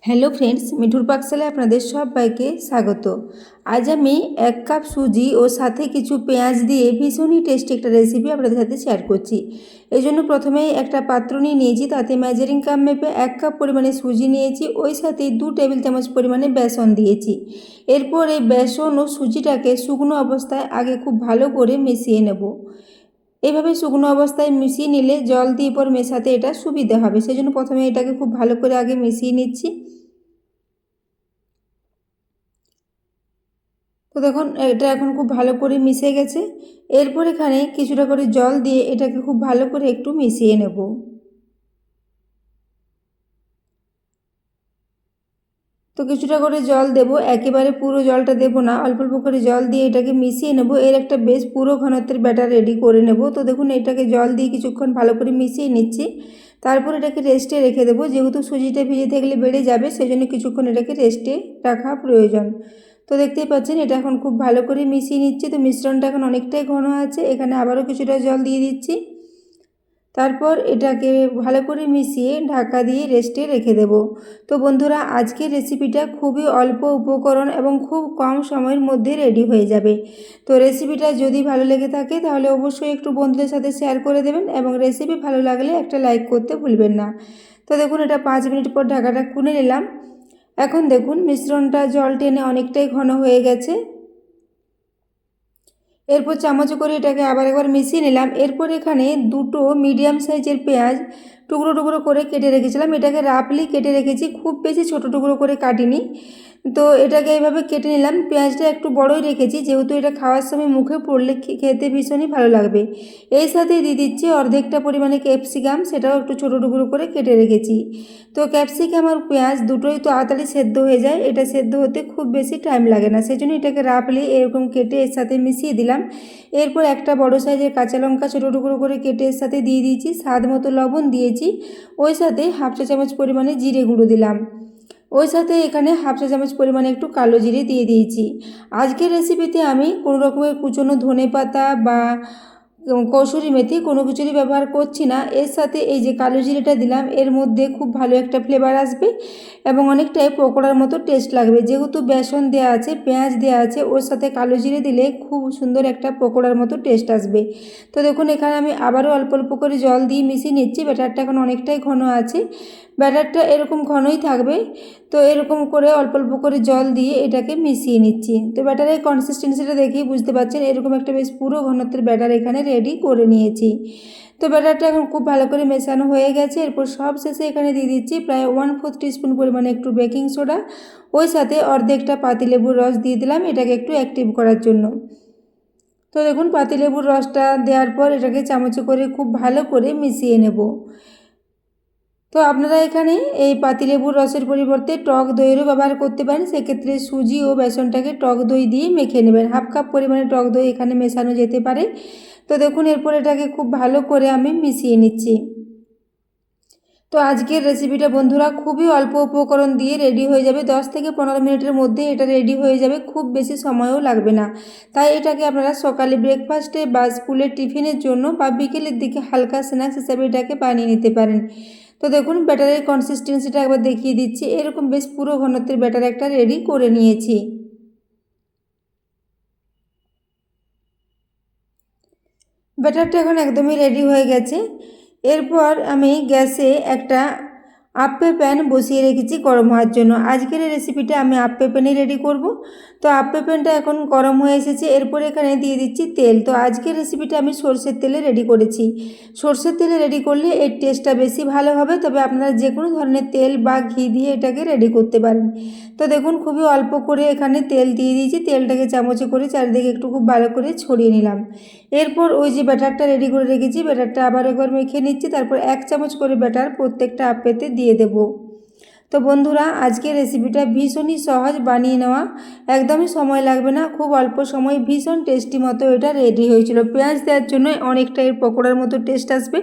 Hello friends, মিঠুর পাকশালায় আপনাদের সবাইকে স্বাগত। আজ আমি 1 কাপ সুজি ও সাথে কিছু পেঁয়াজ দিয়ে ভীষণই টেস্টি একটা রেসিপি আপনাদের সাথে শেয়ার করছি। এই জন্য প্রথমেই একটা পাত্র নিয়ে নিয়েছি, তাতে মেজারিং কাপ মেপে 1 কাপ পরিমাণে সুজি নিয়েছি, ওই সাথে 2 টেবিল চামচ পরিমাণে বেসন দিয়েছি। এরপর এই বেসন ও সুজিটাকে শুকনো অবস্থায় আগে খুব ভালো করে মিশিয়ে নেব। এইভাবে শুকনো অবস্থায় মিশিয়ে নিলে জল দিয়ে পর মেশাতে এটা সুবিধা হবে, সেই জন্য প্রথমে এটাকে খুব ভালো করে আগে মিশিয়ে নিচ্ছি। তো দেখুন এটা এখন খুব ভালো করে মিশে গেছে। এরপর এখানে কিছুটা করে জল দিয়ে এটাকে খুব ভালো করে একটু মিশিয়ে নেব। তো কিছুটা করে জল দেব, একেবারে পুরো জলটা দেব না, অল্প অল্প করে জল দিয়ে এটাকে মিশিয়ে নেব। এর একটা বেশ পুরো ঘনত্বের ব্যাটার রেডি করে নেব। তো দেখুন এটাকে জল দিয়ে কিছুক্ষণ ভালো করে মিশিয়ে নিচ্ছি। তারপর এটাকে রেস্টে রেখে দেবো, যেহেতু সুজিটা ভিজে থাকলে বেড়ে যাবে, সেজন্য কিছুক্ষণ এটাকে রেস্টে রাখা প্রয়োজন। তো দেখতেই পাচ্ছেন এটা এখন খুব ভালো করে মিশিয়ে নিচ্ছি। তো মিশ্রণটা এখন অনেকটাই ঘন আছে, এখানে আবারও কিছুটা জল দিয়ে দিচ্ছি। তারপর এটাকে ভালো করে মিশিয়ে ঢাকা দিয়ে রেস্টে রেখে দেব। তো বন্ধুরা, আজকের রেসিপিটা খুবই অল্প উপকরণ এবং খুব কম সময়ের মধ্যে রেডি হয়ে যাবে। তো রেসিপিটা যদি ভালো লেগে থাকে তাহলে অবশ্যই একটু বন্ধুদের সাথে শেয়ার করে দেবেন, এবং রেসিপি ভালো লাগলে একটা লাইক করতে ভুলবেন না। তো দেখুন এটা 5 মিনিট পর ঢাকাটা খুলে নিলাম। এখন দেখুন মিশ্রণটা জল টেনে অনেকটাই ঘন হয়ে গেছে। এরপর চামচে করে এটাকে আবার একবার মিশিয়ে নিলাম। এরপর এখানে 2টো মিডিয়াম সাইজের পেঁয়াজ টুকরো টুকরো করে কেটে রেখেছিলাম, এটাকে রাফলি কেটে রেখেছি, খুব বেশি ছোট টুকরো করে কাটিনি। তো এটাকে এইভাবে কেটে নিলাম। পেঁয়াজটা একটু বড়ই রেখেছি, যেহেতু এটা খাওয়ার সময় মুখে পড়লে খেতে ভীষণই ভালো লাগবে। এই সাথে দিয়ে দিচ্ছি অর্ধেকটা পরিমাণে ক্যাপসিকাম, সেটাও একটু ছোট টুকরো করে কেটে রেখেছি। তো ক্যাপসিকাম আর পেঁয়াজ দুটোই তো তাড়াতাড়ি সেদ্ধ হয়ে যায়, এটা সেদ্ধ হতে খুব বেশি টাইম লাগে না, সেই জন্য এটাকে রাফলি এরকম কেটে এর সাথে মিশিয়ে দিলাম। এরপর একটা বড় সাইজের কাঁচা লঙ্কা ছোটো টুকরো করে কেটে এর সাথে দিয়ে দিয়েছি, স্বাদ মতো লবণ দিয়েছি, ওই সাথে হাফ চা চামচ পরিমাণে জিরে গুঁড়ো দিলাম, ওই সাথে এখানে হাফ চা চামচ পরিমাণে একটু কালো জিরে দিয়ে দিয়েছি। আজকের রেসিপিতে আমি কোনো রকমের কুচনো ধনে পাতা বা কসুরি মেথি কোনো কিছুরই ব্যবহার করছি না। এর সাথে এই যে কালো জিরেটা দিলাম, এর মধ্যে খুব ভালো একটা ফ্লেভার আসবে এবং অনেকটাই পকোড়ার মতো টেস্ট লাগবে। যেহেতু বেসন দেওয়া আছে, পেঁয়াজ দেওয়া আছে, ওর সাথে কালো জিরে দিলে খুব সুন্দর একটা পকোড়ার মতো টেস্ট আসবে। তো দেখুন এখানে আমি আবারও অল্প অল্প করে জল দিয়ে মিশিয়ে নিচ্ছি। ব্যাটারটা এখন অনেকটাই ঘন আছে, ব্যাটারটা এরকম ঘনই থাকবে। তো এরকম করে অল্প অল্প করে জল দিয়ে এটাকে মিশিয়ে নিচ্ছি। তো ব্যাটারের কনসিস্টেন্সিটা দেখেই বুঝতে পারছেন, এরকম একটা বেশ পুরো ঘনত্বের ব্যাটার এখানে রেডি করে নিয়েছি। তো ব্যাটারটা এখন খুব ভালো করে মেশানো হয়ে গেছে। এরপর সব শেষে এখানে দিয়ে দিচ্ছি প্রায় 1/4 টিস্পুন পরিমাণে একটু বেকিং সোডা, ওই সাথে অর্ধেকটা পাতিলেবুর রস দিয়ে দিলাম এটাকে একটু অ্যাক্টিভ করার জন্য। তো দেখুন পাতিলেবুর রসটা দেওয়ার পর এটাকে চামচে করে খুব ভালো করে মিশিয়ে নেব। তো আপনারা এখানে এই পাতিলেবুর রসের পরিবর্তে টক দইয়েরও ব্যবহার করতে পারেন, সেক্ষেত্রে সুজি ও বেসনটাকে টক দই দিয়ে মেখে নেবেন। হাফ কাপ পরিমাণে টক দই এখানে মেশানো যেতে পারে। তো দেখুন এরপর এটাকে খুব ভালো করে আমি মিশিয়ে নিচ্ছি। তো আজকের রেসিপিটা বন্ধুরা খুবই অল্প উপকরণ দিয়ে রেডি হয়ে যাবে, 10 থেকে 15 মিনিটের মধ্যে এটা রেডি হয়ে যাবে, খুব বেশি সময়ও লাগবে না। তাই এটাকে আপনারা সকালে ব্রেকফাস্টে বা স্কুলের টিফিনের জন্য বা বিকেলের দিকে হালকা স্ন্যাক্স হিসাবে এটাকে বানিয়ে নিতে পারেন। তো দেখুন ব্যাটারের কনসিস্টেন্সিটা একবার দেখিয়ে দিচ্ছি, এরকম বেশ পুরো ঘনত্বের ব্যাটার একটা রেডি করে নিয়েছি। ব্যাটারটা এখন একদমই রেডি হয়ে গেছে। এরপর আমি গ্যাসে একটা আপ্পে প্যান বসিয়ে রেখেছি গরম হওয়ার জন্য। আজকের এই রেসিপিটা আমি আপ্পে প্যানে রেডি করব। তো আপ্পে প্যানটা এখন গরম হয়ে এসেছে, এরপর এখানে দিয়ে দিচ্ছি তেল। তো আজকের রেসিপিটা আমি সরষের তেলে রেডি করেছি। সরষের তেলে রেডি করলে এর টেস্টটা বেশি ভালো হবে, তবে আপনারা যে কোনো ধরনের তেল বা ঘি দিয়ে এটাকে রেডি করতে পারেন। তো দেখুন খুবই অল্প করে এখানে তেল দিয়ে দিয়েছি, তেলটাকে চামচে করে চারিদিকে একটু খুব ভালো করে ছড়িয়ে নিলাম। এরপর ওই যে ব্যাটারটা রেডি করে রেখেছি, ব্যাটারটা আবার একবার মেখে নিচ্ছি, তারপর 1 চামচ করে ব্যাটার প্রত্যেকটা আপ্পেতে দিয়ে দেব। তো বন্ধুরা আজকের রেসিপিটা ভীষণই সহজ বানিয়ে নেওয়া, একদমই সময় লাগবে না, খুব অল্প সময় ভীষণ টেস্টি মতো এটা রেডি হয়েছিল। পেঁয়াজ দেওয়ার জন্য অনেকটা এর পকোড়ার মতো টেস্ট আসবে,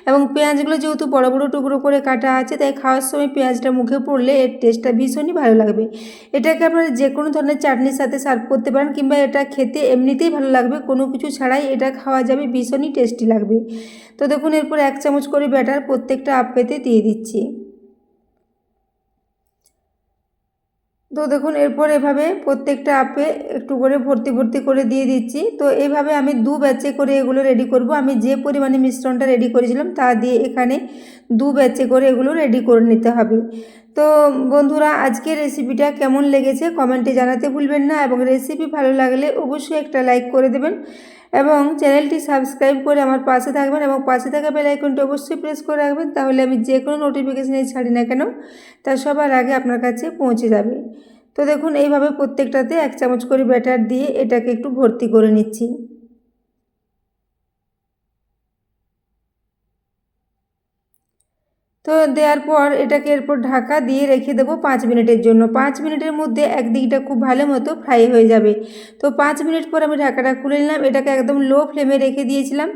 এবং পেঁয়াজগুলো যেহেতু বড় বড় টুকরো করে কাটা আছে, তাই খাওয়ার সময় পেঁয়াজটা মুখে পড়লে এর টেস্টটা ভীষণই ভালো লাগবে। এটাকে আপনারা যে কোনো ধরনের চাটনির সাথে সার্ভ করতে পারেন, কিংবা এটা খেতে এমনিতেই ভালো লাগবে, কোনো কিছু ছাড়াই এটা খাওয়া যাবে, ভীষণই টেস্টি লাগবে। তো দেখুন এরপর 1 চামচ করে ব্যাটার প্রত্যেকটা আপ্পেতে দিয়ে দিচ্ছি। তো দেখুন এরপর এভাবে প্রত্যেকটা আপে একটু করে ভর্তি ভর্তি করে দিয়ে দিচ্ছি। তো এইভাবে আমি দু ব্যাচে করে এগুলো রেডি করব। আমি যে পরিমাণে মিশ্রণটা রেডি করেছিলাম তা দিয়ে এখানে দু ব্যাচে করে এগুলো রেডি করে নিতে হবে। তো বন্ধুরা, আজকের রেসিপিটা কেমন লেগেছে কমেন্টে জানাতে ভুলবেন না, এবং রেসিপি ভালো লাগলে অবশ্যই একটা লাইক করে দেবেন এবং চ্যানেলটি সাবস্ক্রাইব করে আমার পাশে থাকবেন, এবং পাশে থাকা বেল আইকনটি অবশ্যই প্রেস করে রাখবেন। তাহলে আমি যে কোনো নোটিফিকেশানে ছাড়ি না কেন তা সবার আগে আপনার কাছে পৌঁছে যাবে। তো দেখুন এইভাবে প্রত্যেকটাতে 1 চামচ করে ব্যাটার দিয়ে এটাকে একটু ভর্তি করে নিচ্ছি। তো দেওয়ার পর এটাকে এরপর ঢাকা দিয়ে রেখে দেবো 5 মিনিটের জন্য। 5 মিনিটের মধ্যে একদিকটা খুব ভালো মতো ফ্রাই হয়ে যাবে। তো 5 মিনিট পর আমি ঢাকাটা খুলে নিলাম। এটাকে একদম লো ফ্লেমে রেখে দিয়েছিলাম।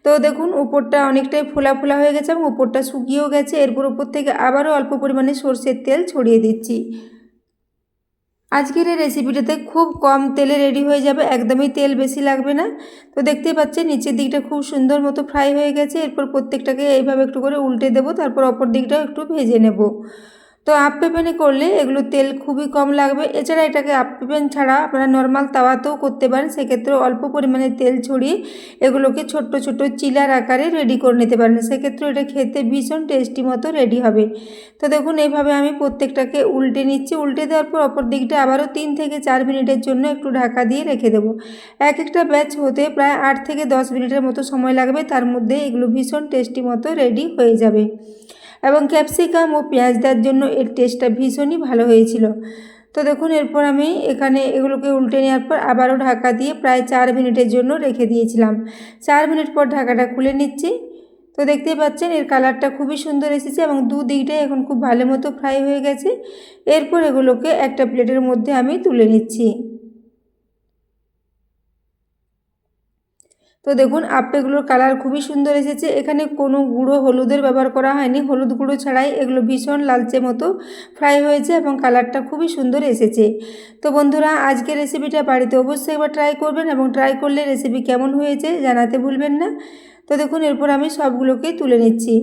তো দেখুন উপরটা অনেকটাই ফোলা ফোলা হয়ে গেছে এবং উপরটা শুকিয়েও গেছে। এরপর উপর থেকে আবারও অল্প পরিমাণে সরষের তেল ছড়িয়ে দিচ্ছি। আজকের এই রেসিপিটাতে খুব কম তেলে রেডি হয়ে যাবে, একদমই তেল বেশি লাগবে না। তো দেখতেই পাচ্ছেন নিচের দিকটা খুব সুন্দর মতো ফ্রাই হয়ে গেছে। এরপর প্রত্যেকটাকে এইভাবে একটু করে উল্টে দেবো, তারপর অপর দিকটাও একটু ভেজে নেব। তো আপ্পে প্যানে করলে এগুলো তেল খুবই কম লাগবে। এছাড়া এটাকে আপ্পে প্যান ছাড়া আপনারা নর্মাল তাওয়াতেও করতে পারেন। সেক্ষেত্রে অল্প পরিমাণে তেল ছড়িয়ে এগুলোকে ছোট্ট ছোট্ট চিলার আকারে রেডি করে নিতে পারেন। সেক্ষেত্রে এটা খেতে ভীষণ টেস্টি মতো রেডি হবে। তো দেখুন এইভাবে আমি প্রত্যেকটাকে উল্টে নিচ্ছি। উল্টে দেওয়ার পর অপর দিকটা আবারও 3 থেকে 4 মিনিটের জন্য একটু ঢাকা দিয়ে রেখে দেবো। এক একটা ব্যাচ হতে প্রায় 8 থেকে 10 মিনিটের মতো সময় লাগবে। তার মধ্যে এগুলো ভীষণ টেস্টি মতো রেডি হয়ে যাবে, এবং ক্যাপসিকাম ও পেঁয়াজ দেওয়ার জন্য এর টেস্টটা ভীষণই ভালো হয়েছিল। তো দেখুন এরপর আমি এখানে এগুলোকে উল্টে নেওয়ার পর আবারও ঢাকা দিয়ে প্রায় 4 মিনিটের জন্য রেখে দিয়েছিলাম। 4 মিনিট পর ঢাকাটা খুলে নিচ্ছি। তো দেখতেই পাচ্ছেন এর কালারটা খুবই সুন্দর এসেছে এবং দুদিকটাই এখন খুব ভালো মতো ফ্রাই হয়ে গেছে। এরপর এগুলোকে একটা প্লেটের মধ্যে আমি তুলে নিচ্ছি। তো দেখুন আপ্পেগুলোর কালার খুবই সুন্দর এসেছে। এখানে কোনো গুঁড়ো হলুদের ব্যবহার করা হয়নি, হলুদ গুঁড়ো ছাড়াই এগুলো ভীষণ লালচে মতো ফ্রাই হয়েছে এবং কালারটা খুবই সুন্দর এসেছে। তো বন্ধুরা, আজকের রেসিপিটা বাড়িতে অবশ্যই একবার ট্রাই করবেন, এবং ট্রাই করলে রেসিপি কেমন হয়েছে জানাতে ভুলবেন না। তো দেখুন এরপর আমি সবগুলোকেই তুলে নিচ্ছি।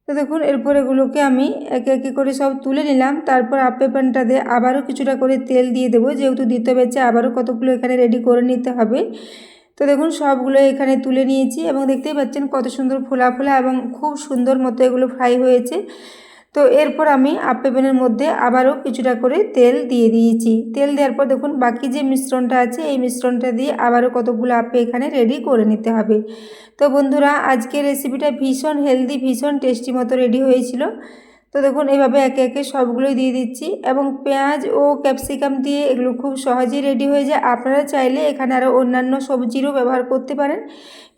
তো দেখুন এরপর এগুলোকে আমি একে একে করে সব তুলে নিলাম। তারপর আপ্পে প্যানটা দিয়ে আবারও কিছুটা করে তেল দিয়ে দেবো, যেহেতু দিতে হচ্ছে আবারও কতগুলো এখানে রেডি করে নিতে হবে। তো দেখুন সবগুলো এখানে তুলে নিয়েছি, এবং দেখতেই পাচ্ছেন কত সুন্দর ফোলা ফোলা এবং খুব সুন্দর মতো এগুলো ফ্রাই হয়েছে। তো এরপর আমি আপ্পে প্যানের মধ্যে আবারও কিছুটা করে তেল দিয়ে দিয়েছি। তেল দেওয়ার পর দেখুন বাকি যে মিশ্রণটা আছে এই মিশ্রণটা দিয়ে আবারও কতগুলো আপ্পে এখানে রেডি করে নিতে হবে। তো বন্ধুরা, আজকের রেসিপিটা ভীষণ হেলদি, ভীষণ টেস্টি মতো রেডি হয়েছিল। তো দেখুন এইভাবে একে একে সবগুলোই দিয়ে দিচ্ছি, এবং পেঁয়াজ ও ক্যাপসিকাম দিয়ে এগুলো খুব সহজেই রেডি হয়ে যায়। আপনারা চাইলে এখানে আরও অন্যান্য সবজিরও ব্যবহার করতে পারেন,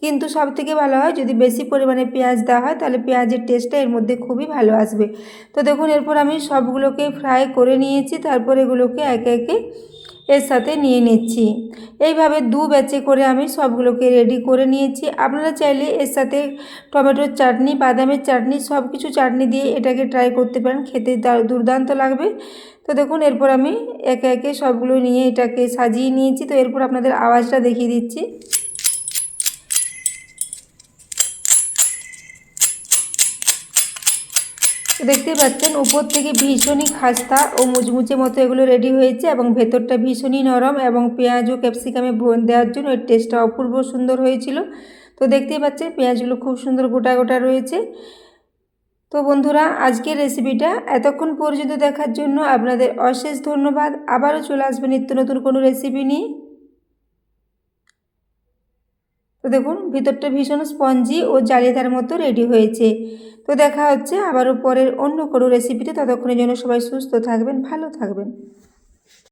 কিন্তু সবথেকে ভালো হয় যদি বেশি পরিমাণে পেঁয়াজ দেওয়া হয়, তাহলে পেঁয়াজের টেস্টটা এর মধ্যে খুবই ভালো আসবে। তো দেখুন এরপর আমি সবগুলোকে ফ্রাই করে নিয়েছি, তারপর এগুলোকে একে একে এর সাথে নিয়ে নিচ্ছি। এইভাবে দু ব্যাচে করে আমি সবগুলোকে রেডি করে নিয়েছি। আপনারা চাইলে এর সাথে টমেটোর চাটনি, বাদামের চাটনি, সব কিছু চাটনি দিয়ে এটাকে ট্রাই করতে পারেন, খেতে দুর্দান্ত লাগবে। তো দেখুন এরপর আমি একে একে সবগুলো নিয়ে এটাকে সাজিয়ে নিয়েছি। তো এরপর আপনাদের আওয়াজটা দেখিয়ে দিচ্ছি। তো দেখতেই পাচ্ছেন উপর থেকে ভীষণই খাস্তা ও মুচমুচে মতো এগুলো রেডি হয়েছে, এবং ভেতরটা ভীষণই নরম, এবং পেঁয়াজ ও ক্যাপসিকামে দেওয়ার জন্য এর টেস্টটা অপূর্ব সুন্দর হয়েছিল। তো দেখতেই পাচ্ছেন পেঁয়াজগুলো খুব সুন্দর গোটা গোটা রয়েছে। তো বন্ধুরা, আজকের রেসিপিটা এতক্ষণ পর্যন্ত দেখার জন্য আপনাদের অশেষ ধন্যবাদ। আবারও চলে আসবেন নিত্য নতুন কোনো রেসিপি নিয়ে। তো দেখুন ভিতরটা ভীষণ স্পঞ্জি ও জালিদার মতো রেডি হয়েছে। তো দেখা হচ্ছে আবারও পরের অন্য কোনো রেসিপিতে। ততক্ষণের জন্য সবাই সুস্থ থাকবেন, ভালো থাকবেন।